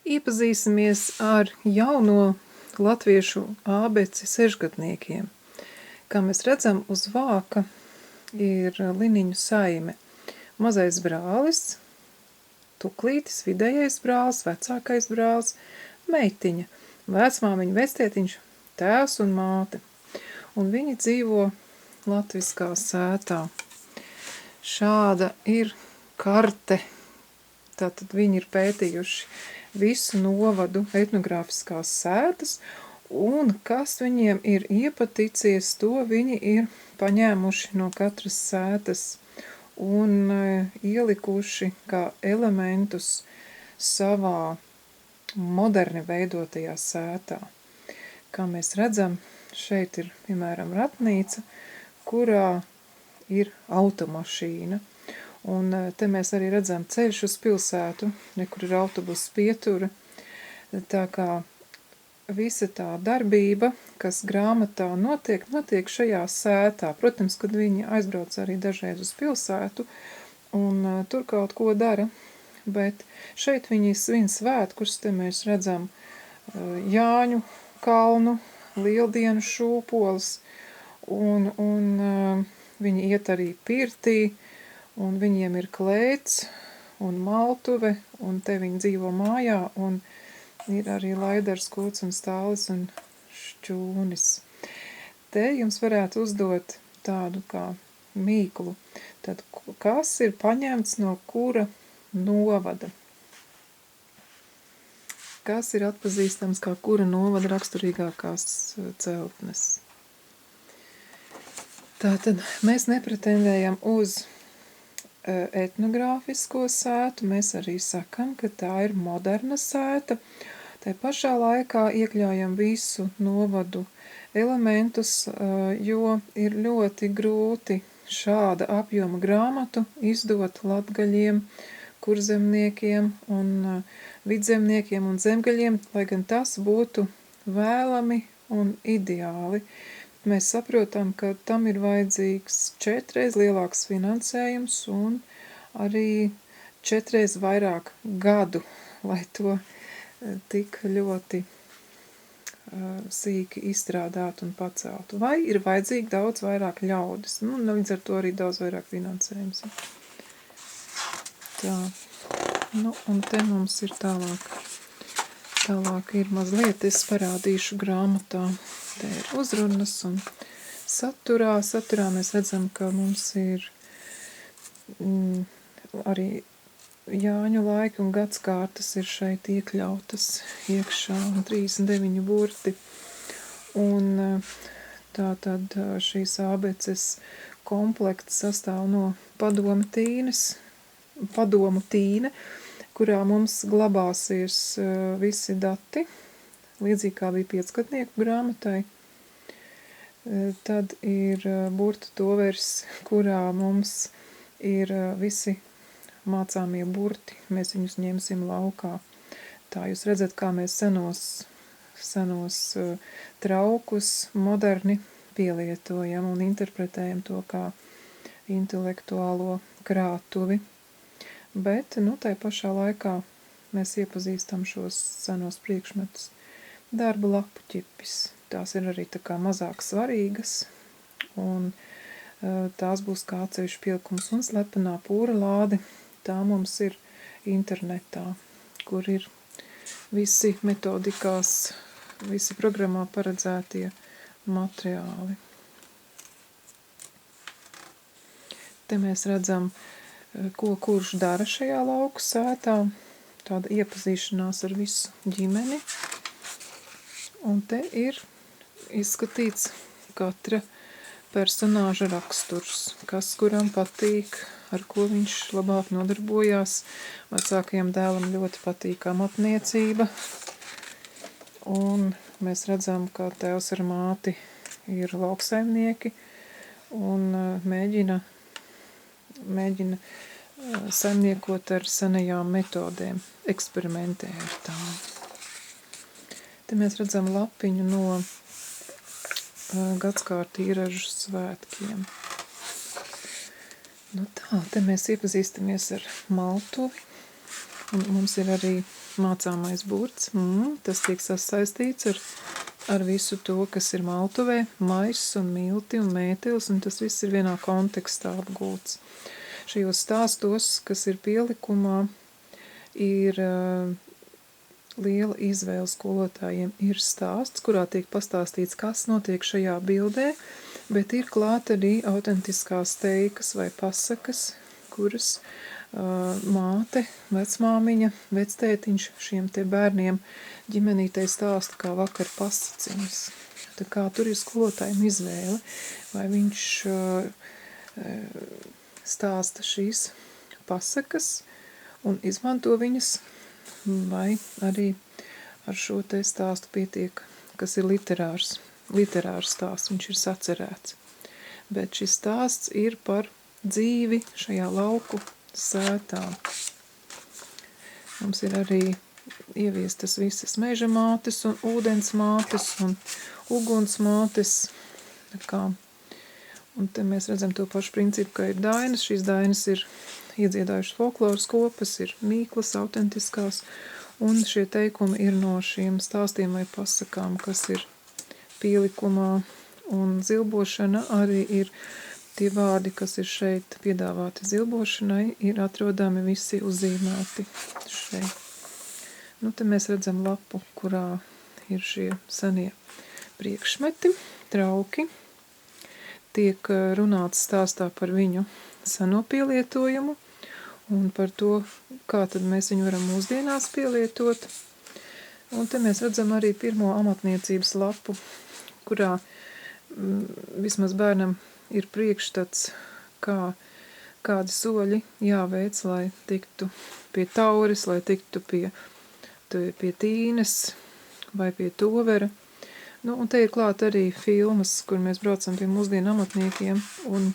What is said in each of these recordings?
Iepazīsimies ar jauno latviešu ābeci sešgadniekiem. Kā mēs redzam, uz vāka ir Liniņu saime. Mazais brālis, Tuklītis, vidējais brālis, vecākais brālis, meitiņa, vecmāmiņa, vectētiņš, tēvs un māte. Un viņi dzīvo latviskā sētā. Šāda ir karte. Tātad viņi ir pētījuši visu novadu etnogrāfiskās sētas, un kas viņiem ir iepaticies, to viņi ir paņēmuši no katras sētas un ielikuši kā elementus savā moderni veidotajā sētā. Kā mēs redzam, šeit ir, piemēram, ratnīca, kurā ir automašīna. Un te mēs arī redzam ceļš uz pilsētu, nekur ir autobusu pietura. Tā kā visa tā darbība, kas grāmatā notiek šajā sētā. Protams, kad viņi aizbrauc arī dažreiz uz pilsētu un tur kaut ko dara, bet šeit viņi svin svētkus, te mēs redzam Jāņu kalnu, Lieldienu šūpoles, un viņi iet arī pirtī, un viņiem ir klēts un maltuve, un te viņi dzīvo mājā, un ir arī laidars, kods un stālis un šķūnis. Te jums varētu uzdot tādu kā mīklu. Tad, kas ir paņemts no kura novada? Kas ir atpazīstams kā kura novada raksturīgākās celtnes? Tātad mēs nepretendējam uz etnogrāfisko sētu, mēs arī sakam, ka tā ir moderna sēta. Tā pašā laikā iekļaujam visu novadu elementus, jo ir ļoti grūti šāda apjoma grāmatu izdot latgaļiem, kurzemniekiem un vidzemniekiem un zemgaļiem, lai gan tas būtu vēlami un ideāli. Mēs saprotam, ka tam ir vajadzīgs 4 reiz lielāks finansējums un arī 4 reiz vairāk gadu, lai to tik ļoti sīki izstrādātu un paceltu. Vai ir vajadzīgi daudz vairāk ļaudis? Līdz ar to arī daudz vairāk finansējums. Tā. Un te mums ir tālāk. Tālāk ir mazliet, es parādīšu grāmatā. Te ir uzrunas un saturā. Saturā mēs redzam, ka mums ir arī Jāņu laiki un gadskārtas ir šeit iekļautas iekšā, 39 burti. Un tātad šīs ābeces komplekts sastāv no padomu tīne, kurā mums glabāsies visi dati, līdzīgi kā bija 5-gadnieku grāmatai. Tad ir burtu tovers, kurā mums ir visi mācāmie burti, mēs viņus ņemsim laukā. Tā jūs redzat, kā mēs senos traukus moderni pielietojam un interpretējam to kā intelektuālo krātuvi. Bet, tai pašā laikā mēs iepazīstam šos senos priekšmetus. Darba lapu ķipis, tās ir arī tā kā mazāk svarīgas, un tās būs kā atsevišķi pielikums un slepenā pūra lāde. Tā mums ir internetā, kur ir visi metodikās, visi programmā paredzētie materiāli. Te mēs redzam, ko kurš dara šajā lauku sētā, tāda iepazīšanās ar visu ģimeni. Un te ir izskatīts katra personāža raksturs, kas kuram patīk, ar ko viņš labāk nodarbojās. Vecākajam dēlam ļoti patīk amatniecība. Un mēs redzam, ka tēvs ar māti ir lauksaimnieki un mēģina saimniekot ar senajām metodēm, eksperimentē ar tām. Te mēs redzam lapiņu no gadskārtu īražu svētkiem. Tā, te mēs iepazīstamies ar maltuvi, un mums ir arī mācāmais burts. Tas tiek sasaistīts ar visu to, kas ir maltuvē, maiss un milti un mētelis, un tas viss ir vienā kontekstā apgūts. Šajos stāstos, kas ir pielikumā, ir liela izvēle skolotājiem. Ir stāsts, kurā tiek pastāstīts, kas notiek šajā bildē, bet ir klāt arī autentiskās teikas vai pasakas, kuras māte, vecmāmiņa, vectētiņš šiem te bērniem ģimenītei stāsta kā vakar pasaciņas. Tā kā tur ir skolotājiem izvēle, vai viņš stāsta šīs pasakas un izmanto viņas, vai arī ar šo te stāstu pietiek, kas ir literārs stāsts, viņš ir sacerēts. Bet šis stāsts ir par dzīvi šajā lauku sētā. Mums ir arī ieviestas visas meža mātes un ūdens mātes un uguns mātes. Un te mēs redzam to pašu principu, ka ir dainas. Šīs dainas ir iedziedājušas folkloras kopas, ir mīklas autentiskās, un šie teikumi ir no šiem stāstiem vai pasakām, kas ir pielikumā, un zilbošana arī ir tie vārdi, kas ir šeit piedāvāti zilbošanai, ir atrodami visi uzzīmēti šeit. Te mēs redzam lapu, kurā ir šie senie priekšmeti, trauki. Tiek runāts stāstā par viņu seno pielietojumu un par to, kā tad mēs viņu varam mūsdienās pielietot. Un te mēs redzam arī pirmo amatniecības lapu, kurā vismaz bērnam ir priekšstats, kādi soļi jāveic, lai tiktu pie tauris, lai tiktu pie tīnes vai pie tovera. Un te ir klāt arī filmas, kur mēs braucam pie mūsdienu amatniekiem, un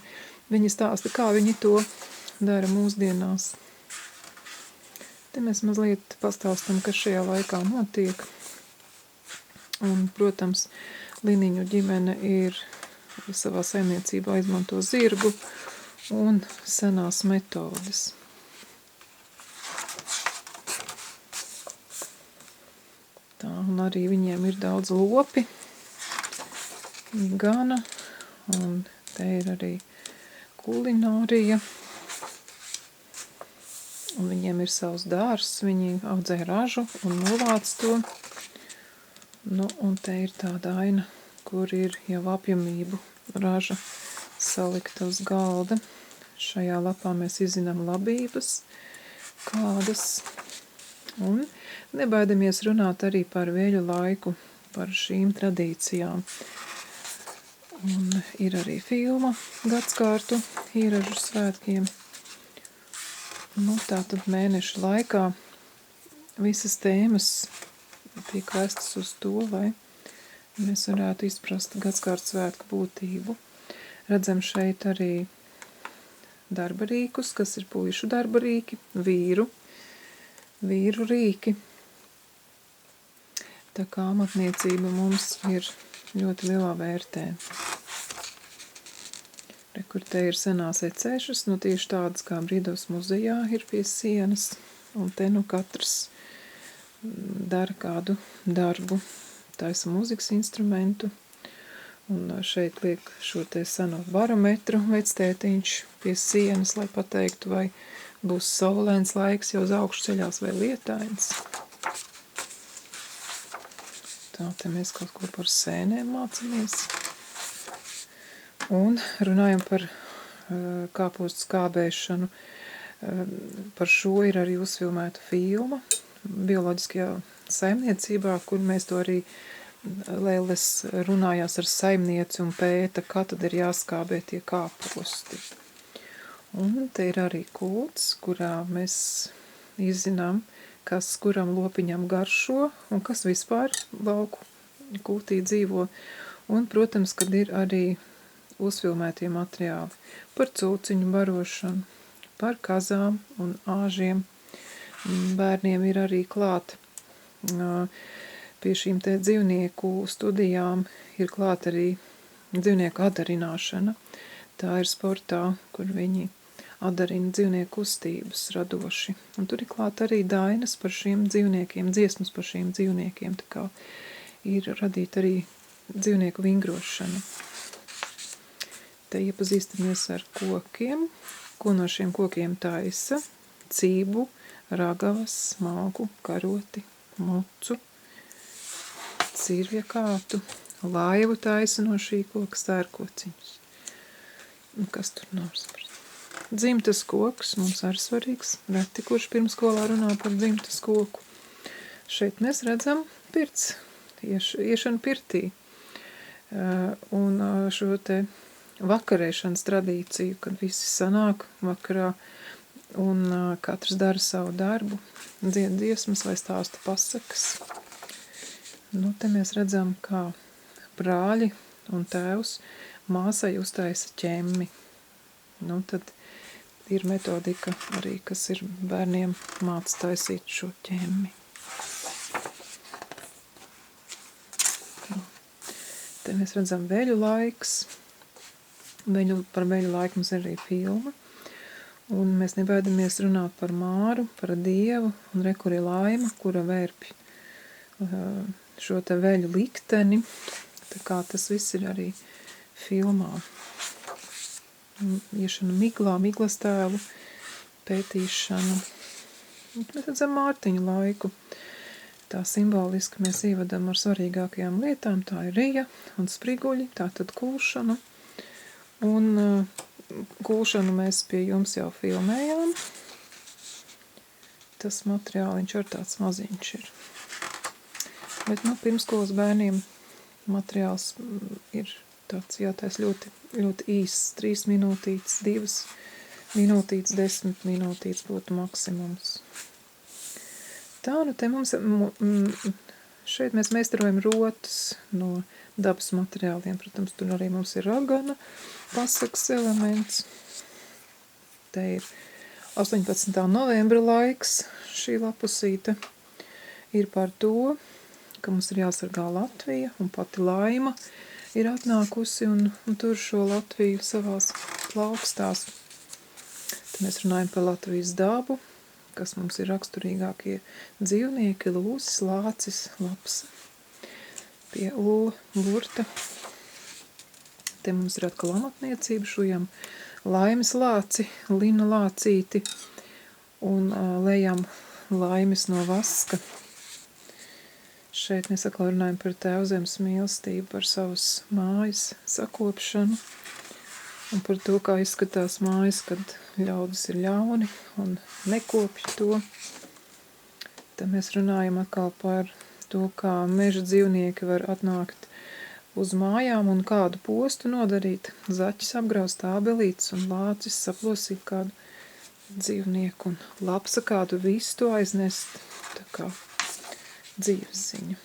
viņi stāsta, kā viņi to dara mūsdienās. Te mēs mazliet pastāstam, kas šajā laikā notiek. Un, protams, Liniņu ģimene ir savā saimniecībā izmanto zirgu un senās metodes. Tā, un arī viņiem ir daudz lopi, gana, un te ir arī kulinārija. Un viņiem ir savs dārzs, viņi audzē ražu un novāc to. Un te ir tāda aina, kur ir jau apjomību raža salikta uz galda. Šajā lapā mēs izzinām labības kādas. Un nebaidamies runāt arī par veļu laiku, par šīm tradīcijām. Un ir arī filma gadskārtu īražu svētkiem. Tātad mēneša laikā visas tēmas tiek vestas uz to, lai mēs varētu izprast gadskārtu svētku būtību. Redzam šeit arī darba rīkus, kas ir puišu darba rīki, vīru rīki. Tā kā amatniecība mums ir ļoti lielā vērtē. Kur te ir senās ecēšas, tieši tādas kā Brīdavas muzejā ir pie sienas, un te katrs dara kādu darbu, taisa mūzikas instrumentu, un šeit liek šo te seno barometru vectētiņš pie sienas, lai pateiktu, vai būs saulains laiks jau uz augšu ceļās vai lietains. Tā, te mēs kaut ko par sēnēm mācamies. Un runājam par kāpostu skābēšanu. Par šo ir arī uzfilmēta filma bioloģiskajā saimniecībā, kur mēs to arī Lēles runājās ar saimnieci un pēta, kā tad ir jāskābē tie kāposti. Un te ir arī kults, kurā mēs izzinām, kas kuram lopiņam garšo un kas vispār lauku kultī dzīvo. Un, protams, kad ir arī uzfilmētie materiāli par cūciņu barošanu, par kazām un āžiem. Bērniem ir arī klāt pie šīm te dzīvnieku studijām ir klāt arī dzīvnieku atdarināšana. Tā ir sportā, kur viņi atdarina dzīvnieku kustības radoši. Un tur ir klāt arī dainas par šiem dzīvniekiem, dziesmas par šiem dzīvniekiem, tā kā ir radīta arī dzīvnieku vingrošana. Te iepazīstamies ar kokiem, ko no šiem kokiem taisa: cību, ragavas, smalku, karoti, mucu, cirvja kātu, laivu taisa no šī koka, stērkociņus. Kas tur nav saprast? Dzimtas koks mums arī svarīgs. Reti, kurš pirmskolā runā par dzimtas koku. Šeit mēs redzam pirts, iešanu pirtī. Un šo te vakarēšanas tradīciju, kad visi sanāk vakarā un katrs dara savu darbu, dzied dziesmas vai stāsta pasakas. Nu, te mēs redzam, kā brāļi un tēvs māsai uztaisa ķemmi. Nu, tad ir metodika arī, kas ir bērniem māca taisīt šo ķemmi. Te mēs redzam veļu laiks. Par veļu laiku mums ir arī filma. Un mēs nebaidamies runāt par Māru, par Dievu, un re, kur ir Laima, kura vērpj šo te veļu likteni. Tā kā tas viss ir arī filmā. Iešana miglā, miglas tēlu pētīšana. Mēs redzam Mārtiņu laiku. Tā simboliski mēs ievadam ar svarīgākajām lietām. Tā ir rija un spriguļi, tā tad kulšana. Un kulšanu mēs pie jums jau filmējām. Tas materiāliņš ar tāds maziņš ir. Bet, pirmskolas bērniem materiāls ir tāds jātais ļoti, ļoti īsts, 3 minūtītes, 2 minūtītes, 10 minūtītes būtu maksimums. Tā, te mums, šeit mēs meistarojam rotas no dabas materiāliem. Protams, tur arī mums ir ragana, pasakas elements. Te ir 18. novembra laiks, šī lapusīte ir par to, ka mums ir jāsargā Latvija, un pati Laima ir atnākusi un tur šo Latviju savās plaukstās. Tad mēs runājam par Latvijas dabu, kas mums ir raksturīgākie dzīvnieki: lūsis, lācis, lapsa. Pie ulla burta. Te mums ir atkal amatniecība, šujam Laimes lāci, lina lācīti un lejam laimes no vaska. Šeit mēs atkal runājam par Tēvzemes mīlestību, par savas mājas sakopšanu un par to, kā izskatās mājas, kad ļaudis ir ļauni un nekopj to. Tad mēs runājam atkal par to, kā meža dzīvnieki var atnākt uz mājām un kādu postu nodarīt. Zaķis apgraust ābelītes un lācis saplosīt kādu dzīvnieku un lapsa kādu vistu aiznest. Tā kā dzīves ziņu.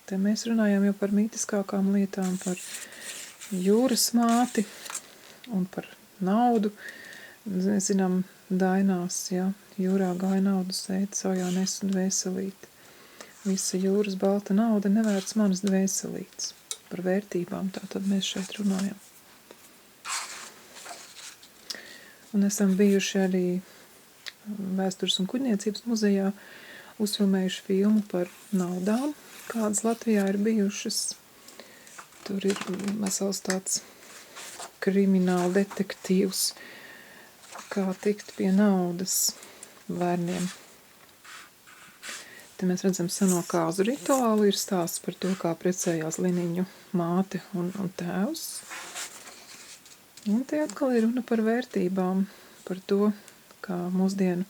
Te mēs runājam jau par mītiskākām lietām, par jūras māti un par naudu. Zinām, dainās, ja, jūrā gāja naudu sēt, saujā nes un dvēselīti. Visa jūras balta nauda nevērts manas dvēselītes. Par vērtībām tātad mēs šeit runājam. Un esam bijuši arī Vēstures un kuģniecības muzejā, uzfilmējuši filmu par naudām, kādas Latvijā ir bijušas. Tur ir vesels tāds krimināla detektīvs, kā tikt pie naudas bērniem. Te mēs redzam seno kāzu rituālu, ir stāsts par to, kā precējās Liniņu māte un tēvs. Un te atkal ir runa par vērtībām, par to, kā mūsdienu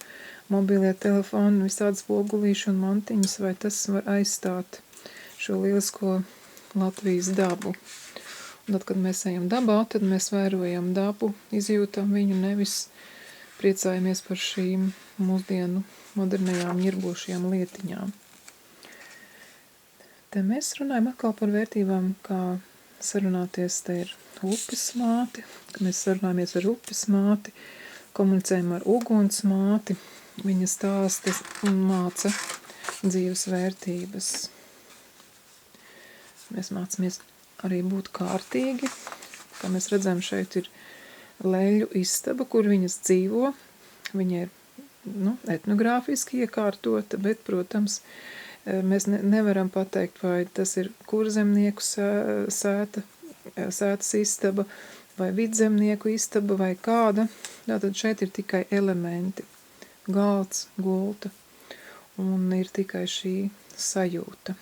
mobilie telefoni, visādas spogulīši un mantiņas, vai tas var aizstāt šo lielisko Latvijas dabu. Un tad, kad mēs ejam dabā, tad mēs vērojam dabu, izjūtam viņu, nevis priecājamies par šīm mūsdienu modernajām ņirbošajām lietiņām. Te mēs runājam atkal par vērtībām, kā sarunāties. Te ir upes māte, ka mēs sarunājamies ar upes māti, komunicējam ar uguns māti, viņa stāsta un māca dzīves vērtības. Mēs mācāmies arī būt kārtīgi, kā mēs redzam, šeit ir leļu istaba, kur viņas dzīvo. Viņa ir etnogrāfiski iekārtota, bet, protams, mēs nevaram pateikt, vai tas ir kurzemnieku sētas istaba, vai vidzemnieku istaba, vai kāda. Tātad šeit ir tikai elementi. Galds, gulta, un ir tikai šī sajūta.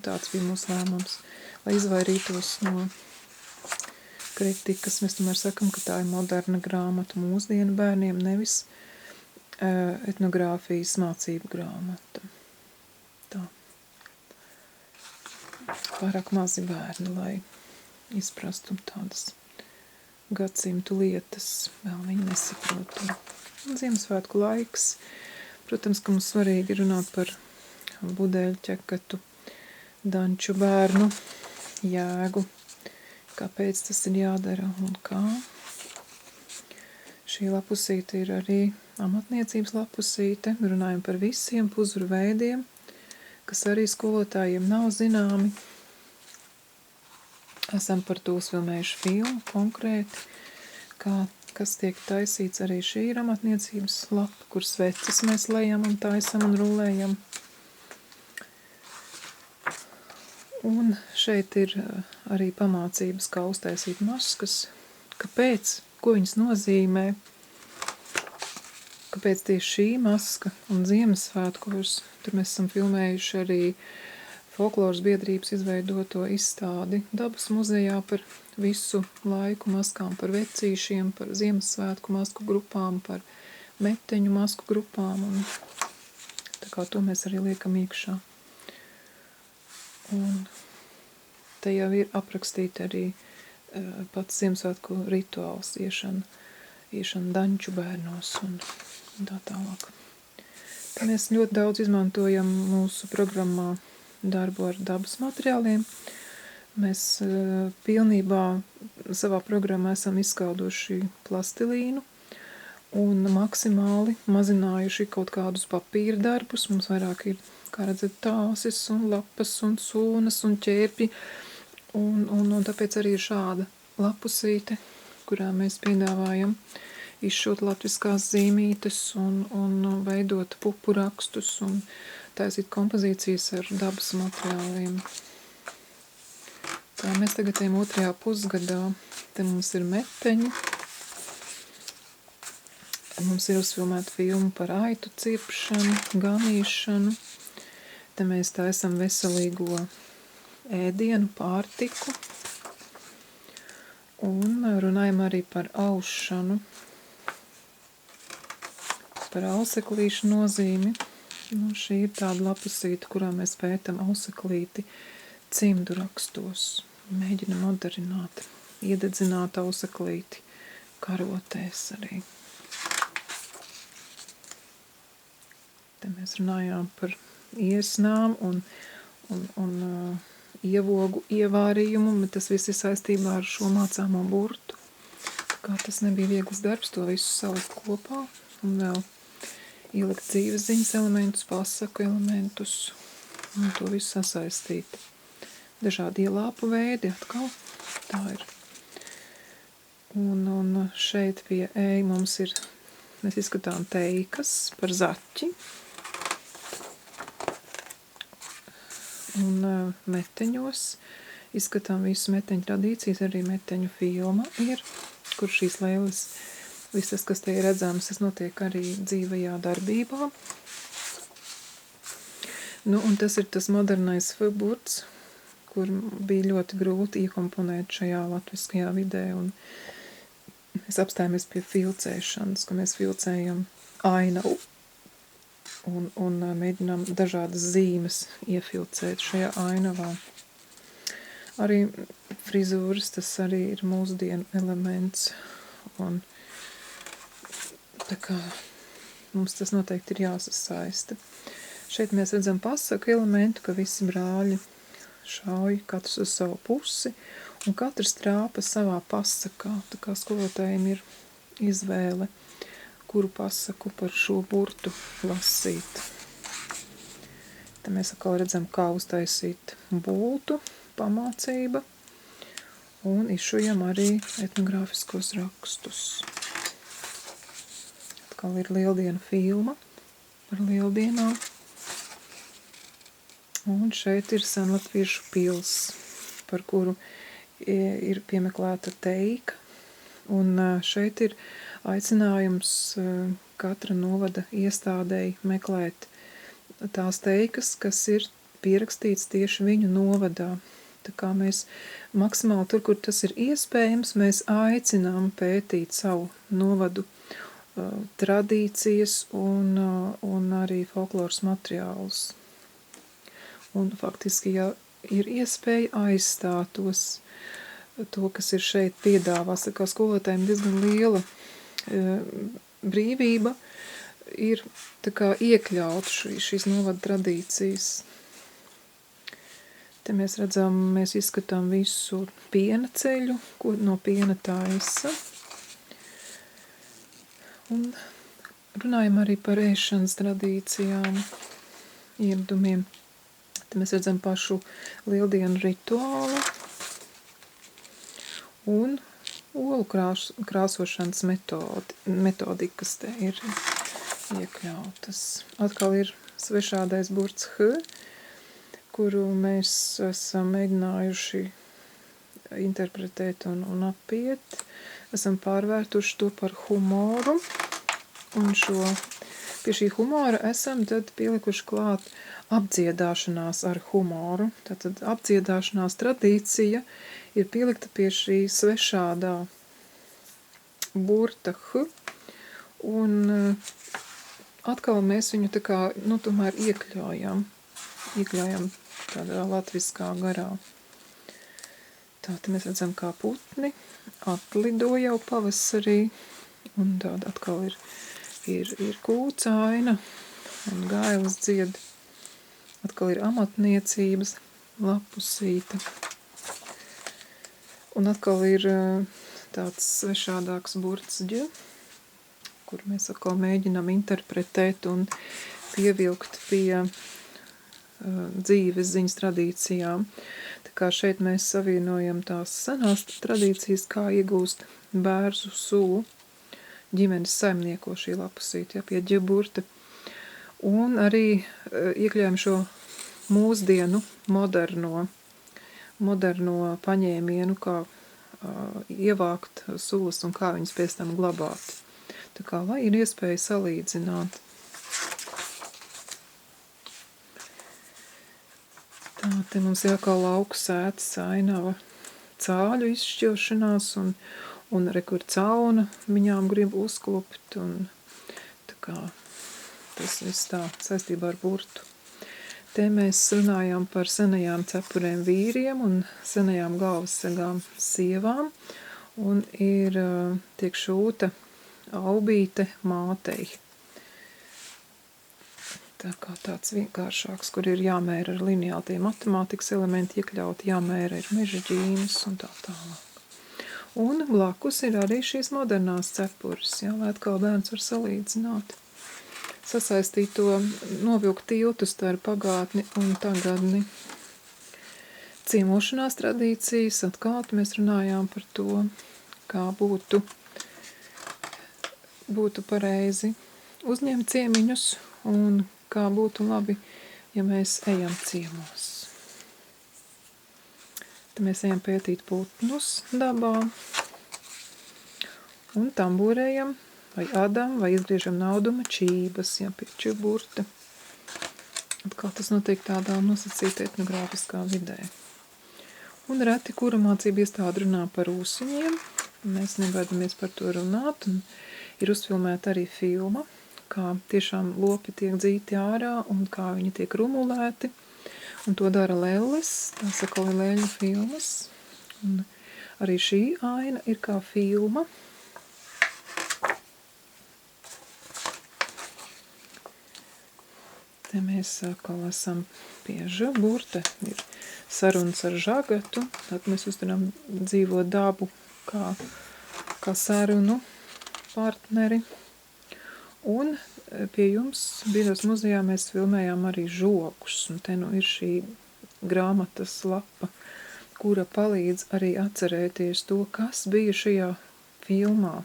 Tāds bija mūsu lēmums, lai izvairītos no kritikas. Mēs tomēr sakam, ka tā ir moderna grāmata mūsdienu bērniem, nevis etnogrāfijas mācību grāmata. Tā. Pārāk mazi bērni, lai izprastu tādas gadsimtu lietas, vēl viņi nesaprot. Ziemassvētku laiks. Protams, ka mums svarīgi runāt par budeļu ķekatu, danču bērnu jēgu, kāpēc tas ir jādara un kā. Šī lapusīte ir arī amatniecības lapusīte. Runājam par visiem puzuru veidiem, kas arī skolotājiem nav zināmi. Esam par to uzfilmējuši filmu konkrēti, kas tiek taisīts. Arī šī ir amatniecības lapa, kur sveces mēs lejam un taisam un rulējam. Un šeit ir arī pamācības, kā uztaisīt maskas. Kāpēc? Ko viņas nozīmē? Kāpēc tieši šī maska un Ziemassvētkos? Tur mēs esam filmējuši arī folkloras biedrības izveidoto izstādi Dabas muzejā par visu laiku maskām, par vecīšiem, par Ziemassvētku masku grupām, par meteņu masku grupām. Un tā kā to mēs arī liekam iekšā. Un te jau ir aprakstīti arī pats Ziemassvētku rituāls, iešana danču bērnos un tā tālāk. Mēs ļoti daudz izmantojam mūsu programmā darbu ar dabas materiāliem. Mēs pilnībā savā programmā esam izskauduši plastilīnu un maksimāli mazinājuši kaut kādus papīra darbus. Mums vairāk ir, kā redzat, tāsis un lapas un sūnas un ķērpji. Un tāpēc arī ir šāda lapusīte, kurā mēs piedāvājam izšūt latviskās zīmītes un veidot pupu rakstus un taisīt kompozīcijas ar dabas materiāliem. Tā mēs tagad ejam 2. pusgadā. Te mums ir meteņi. Mums ir uzfilmēta filma par aitu cirpšanu, ganīšanu. Te mēs taisam veselīgo ēdienu, pārtiku. Un runājam arī par aušanu, par auseklīšu nozīmi. Šī ir tāda lapusīte, kurā mēs pētam auseklīti cimdu rakstos. Mēģinam modernāt, iededzināt auseklīti karotēs arī. Te mēs runājām par iesnām un ievogu ievārījumu, bet tas viss ir saistībā ar šo mācāmo burtu. Tā kā tas nebija viegls darbs, to visu salikt kopā un vēl ielikt dzīves ziņas elementus, pasaku elementus un to visu sasaistīt. Dažādi ielāpu veidi atkal, tā ir. Un šeit pie mums ir, mēs izskatām teikas par zaķi. Un meteņos izskatām visu meteņu tradīcijas, arī meteņu filma ir, kur šīs lēles, viss tas, kas te ir redzams, tas notiek arī dzīvajā darbībā. Un tas ir tas modernais burts, kur bija ļoti grūti iekomponēt šajā latviskajā vidē, un mēs apstājamies pie filcēšanas, ka mēs filcējam ainavu. Un mēģinām dažādas zīmes iefilcēt šajā ainavā. Arī frizūras, tas arī ir mūsdienu elements. Un tā kā mums tas noteikti ir jāsasaista. Šeit mēs redzam pasaku elementu, ka visi brāļi šauj katrs uz savu pusi, un katrs trāpa savā pasakā. Tā kā skolotājiem ir izvēle, kuru pasaku par šo burtu lasīt. Te mēs atkal redzam, kā uztaisīt bultu, pamācība. un izšujam arī etnogrāfiskos rakstus. Atkal ir lieldienu filma par lieldienām. Un šeit ir senlatviešu pils, par kuru ir piemeklēta teika. Un šeit ir aicinājums katra novada iestādēji meklēt tās teikas, kas ir pierakstīts tieši viņu novadā. Tā kā mēs maksimāli tur, kur tas ir iespējams, mēs aicinām pētīt savu novadu tradīcijas un arī folkloras materiālus. Un faktiski, ja ir iespēja aizstāt to, kas ir šeit piedāvās, tā kā skolotājiem diezgan liela brīvība ir tā kā iekļaut šīs novada tradīcijas. Te mēs redzam, mēs izskatām visu piena ceļu, ko no piena taisa. Un runājam arī par ēšanas tradīcijām, ieradumiem. Te mēs redzam pašu lieldienu rituālu un olu krāsošanas metodikas te ir iekļautas. Atkal ir svešādais burts H, kuru mēs esam mēģinājuši interpretēt un apiet. Esam pārvērtuši to par humoru, un pie šī humora esam tad pielikuši klāt apdziedāšanās ar humoru. Tātad apdziedāšanās tradīcija ir pielikta pie šī svešādā burta H, un atkal mēs viņu tā kā, tomēr iekļaujam tādā latviskā garā. Tātad mēs redzam, kā putni atlido jau pavasarī, un tāda atkal ir kūcaina un gailas dzied. Atkal ir amatniecības lapusīte. Un atkal ir tāds svešādāks burts Ģ, kur mēs atkal mēģinām interpretēt un pievilkt pie dzīves ziņas tradīcijām. Tā kā šeit mēs savienojam tās senās tradīcijas, kā iegūst bērzu sulu ģimenes saimnieko šī lapusīte, pie Ģ burta. Un arī iekļājam šo mūsdienu moderno paņēmienu, kā ievākt sulas un kā viņas pēc tam glabāt. Tā kā, lai ir iespēja salīdzināt. Tā, te mums ir kā lauku sētas ainava cāļu izšķilšanās un rekur cauna viņām grib uzklupt un tā kā tas viss tā saistībā ar burtu. Te mēs runājām par senajām cepurēm vīriem un senajām galvassegām sievām, un tiek šūta aubīte mātei. Tā kā tāds vienkāršāks, kur ir jāmēra ar lineāli tie matemātikas elementi iekļauti, jāmēra ir meža ģīnas un tā tālāk. Un blakus ir arī šīs modernās cepuras, lai atkal bērns var salīdzināt. Sasaistīt to, novilkt tiltu starp pagātni un tagadni. Ciemošanās tradīcijas, atkal mēs runājām par to, kā būtu pareizi uzņemt ciemiņus un kā būtu labi, ja mēs ejam ciemos. Te mēs ejam pētīt putnus dabā un tamborējam vai ādam, vai izgriežam nauduma čības, pie čuburta. Atkal tas notiek tādā nosacīta etnogrāfiskā vidē. Un reti, kura mācība iestāde runā par ūsuņiem, mēs nebaidamies par to runāt, un ir uzfilmēta arī filma, kā tiešām lopi tiek dzīti ārā, un kā viņi tiek rumulēti, un to dara lelles, tās atkal ir leļu filmas, un arī šī aina ir kā filma. Te mēs atkal esam pie burta, ir sarunas ar žagatu, tad mēs uzturam dzīvo dabu kā sarunu partneri. Un pie jums Bīdos muzejā mēs filmējām arī žogus, un te ir šī grāmatas lapa kura palīdz arī atcerēties to, kas bija šajā filmā.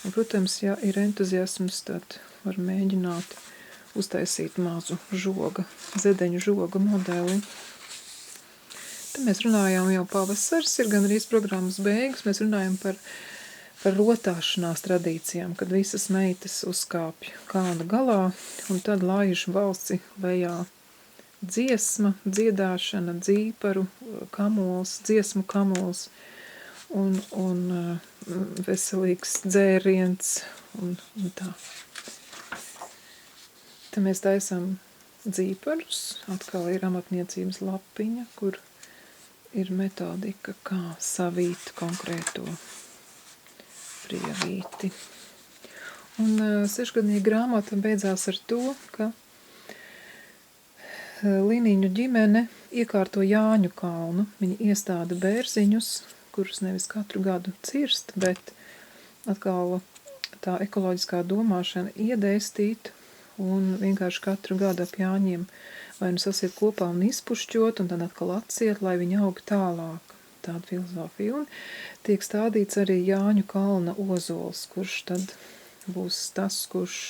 Un, protams, ja ir entuziasms, tad var mēģināt uztaisīt mazu zedeņu žoga modeli. Te mēs runājām jau pavasars, ir gan arī programmas beigas, mēs runājam par rotāšanās tradīcijām, kad visas meitas uzkāpj kāda galā, un tad laiž balsi lejā dziesma, dziedāšana, dzīparu, kamols, dziesmu kamols, un veselīgs dzēriens, un tā. Te mēs taisam dzīparus, atkal ir amatniecības lapiņa, kur ir metodika, kā savīt konkrēto prievīti. Un 6-gadīga grāmata beidzās ar to, ka Liniņu ģimene iekārto Jāņu kalnu. Viņi iestāda bērziņus, kurus nevis katru gadu cirst, bet atkal tā ekoloģiskā domāšana iedēstīt un vienkārši katru gadu ap Jāņiem vai nu sasiet kopā un izpušķot, un tad atkal atsiet, lai viņi aug tālāk. Tāda filozofija. Un tiek stādīts arī Jāņu kalna ozols, kurš tad būs tas,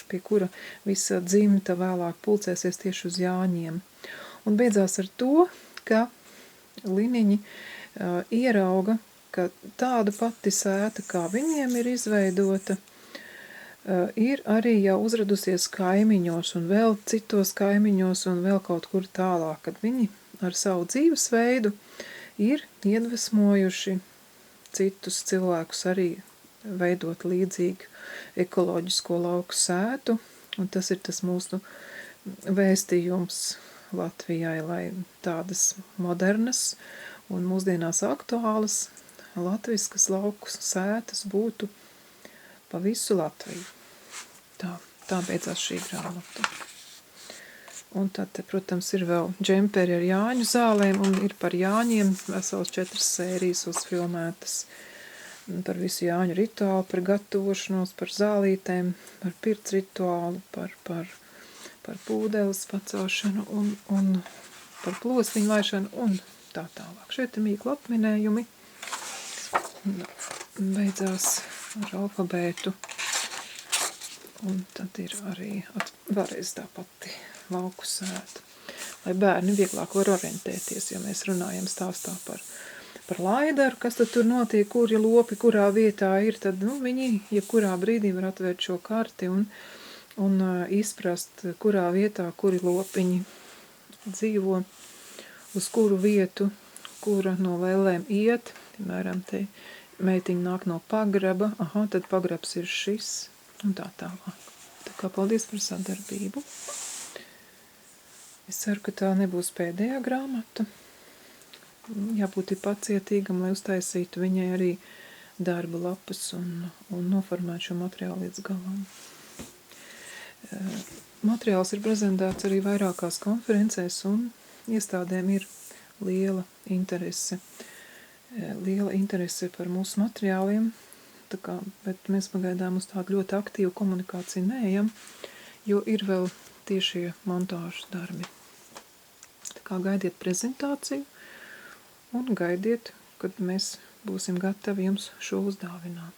pie kura visa dzimta vēlāk pulcēsies tieši uz Jāņiem. Un beidzās ar to, ka Liniņi ierauga, ka tāda pati sēta, kā viņiem ir izveidota, ir arī jau uzradusies kaimiņos un vēl citos kaimiņos un vēl kaut kur tālāk, kad viņi ar savu dzīvesveidu ir iedvesmojuši citus cilvēkus arī veidot līdzīgu ekoloģisko lauku sētu, un tas ir tas mūsu vēstījums Latvijai, lai tādas modernas un mūsdienās aktuālas latviskas lauku sētas būtu pa visu Latviju. Tā beidzās šī grāmata. Un tad, protams, ir vēl džemperi ar Jāņu zālēm, un ir par Jāņiem vesels 4 sērijas uzfilmētas par visu Jāņu rituālu, par gatavošanos, par zālītēm, par pirts rituālu, par pūdeles pacelšanu un par plosniņu laišanu un tā tālāk. Šeit ir mīklu apminējumi. Beidzās ar alfabētu. Un tad ir arī vēlreiz tā pati lauku sēta. Lai bērni vieglāk var orientēties, ja mēs runājam stāstā par laidaru, kas tad tur notiek, kuri lopi, kurā vietā ir, tad viņi jebkurā brīdī var atvērt šo karti un izprast, kurā vietā, kuri lopiņi dzīvo, uz kuru vietu, kura no vēlēm iet. Piemēram, te meitiņa nāk no pagraba, tad pagrabs ir šis, un tā tālāk. Tā kā paldies par sadarbību. Es ceru, ka tā nebūs pēdējā grāmata. Jābūt pacietīgam, lai uztaisītu viņai arī darba lapas un noformēt šo materiālu līdz galam. Materiāls ir prezentēts arī vairākās konferencēs, un iestādēm ir liela interese par mūsu materiāliem, bet mēs pagaidām uz tādu ļoti aktīvu komunikāciju neejam, jo ir vēl tiešie montāžas darbi. Tā kā gaidiet prezentāciju un gaidiet, kad mēs būsim gatavi jums šo uzdāvināt.